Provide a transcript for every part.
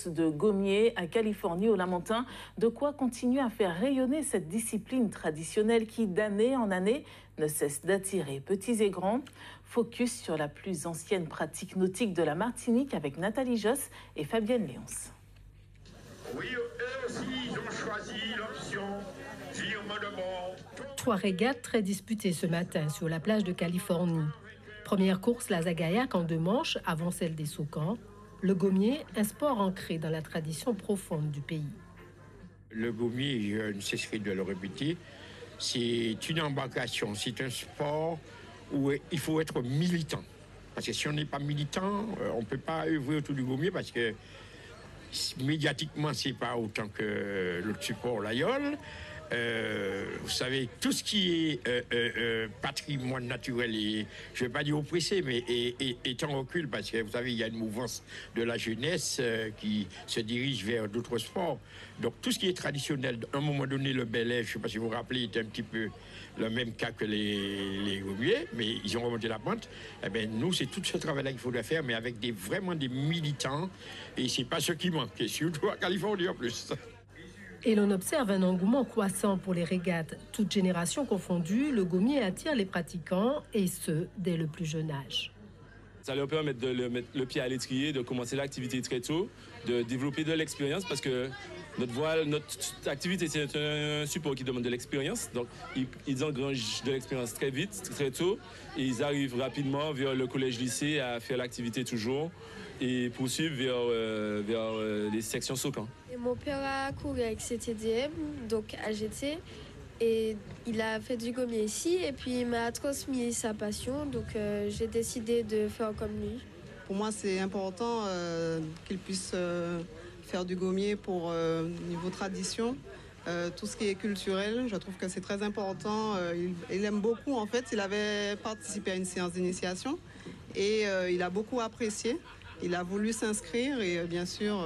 course de gommiers à Californie, au Lamentin. De quoi continuer à faire rayonner cette discipline traditionnelle qui, d'année en année, ne cesse d'attirer petits et grands. Focus sur la plus ancienne pratique nautique de la Martinique avec Nathalie Josse et Fabienne Léonce. Oui, eux aussi, ils ont choisi l'option virement de bord. 3 régates très disputées ce matin sur la plage de Californie. Première course, la Zagayak en 2 manches avant celle des Saucans. Le gommier, un sport ancré dans la tradition profonde du pays. Le gommier, je ne cesserai de le répéter, c'est une embarcation, c'est un sport où il faut être militant. Parce que si on n'est pas militant, on ne peut pas œuvrer autour du gommier parce que médiatiquement, c'est pas autant que l'autre support, l'aïeul. Vous savez, tout ce qui est patrimoine naturel, et je ne vais pas dire oppressé, mais est en recul, parce que vous savez, il y a une mouvance de la jeunesse qui se dirige vers d'autres sports. Donc tout ce qui est traditionnel, à un moment donné, le Bel-Air, je ne sais pas si vous vous rappelez, était un petit peu le même cas que les gommiers, mais ils ont remonté la pente. Eh bien, nous, c'est tout ce travail-là qu'il faudrait faire, mais avec vraiment des militants, et ce n'est pas ce qui manque, et surtout à Californie en plus. Et l'on observe un engouement croissant pour les régates. Toutes générations confondues, le gommier attire les pratiquants, et ce, dès le plus jeune âge. Ça leur permet de mettre le pied à l'étrier, de commencer l'activité très tôt, de développer de l'expérience, parce que notre activité, c'est un support qui demande de l'expérience. Donc, ils engrangent de l'expérience très vite, très tôt, et ils arrivent rapidement vers le collège-lycée à faire l'activité toujours et poursuivre vers les sections Saucans. Mon père a couru avec CTDM, donc AGT, et il a fait du gommier ici, et puis il m'a transmis sa passion, donc j'ai décidé de faire comme lui. Pour moi, c'est important qu'il puisse faire du gommier pour niveau tradition. Tout ce qui est culturel, je trouve que c'est très important. Il aime beaucoup, en fait. Il avait participé à une séance d'initiation et il a beaucoup apprécié. Il a voulu s'inscrire et bien sûr,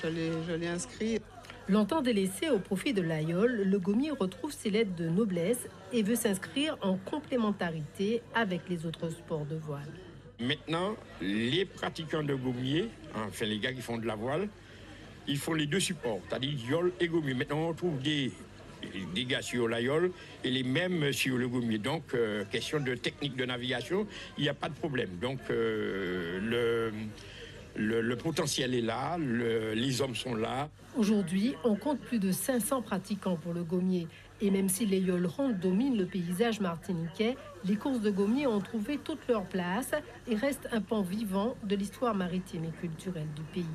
je l'ai inscrit. Longtemps délaissé au profit de l'aïeul, le gommier retrouve ses lettres de noblesse et veut s'inscrire en complémentarité avec les autres sports de voile. Maintenant, les pratiquants de gommier, enfin les gars qui font de la voile, ils font les 2 supports, c'est-à-dire yole et gommier. Maintenant, on trouve des gars sur la yole et les mêmes sur le gommier. Donc, question de technique de navigation, il n'y a pas de problème. Donc, le potentiel est là, les hommes sont là. Aujourd'hui, on compte plus de 500 pratiquants pour le gommier. Et même si les yoles rondes dominent le paysage martiniquais, les courses de gommier ont trouvé toute leur place et restent un pan vivant de l'histoire maritime et culturelle du pays.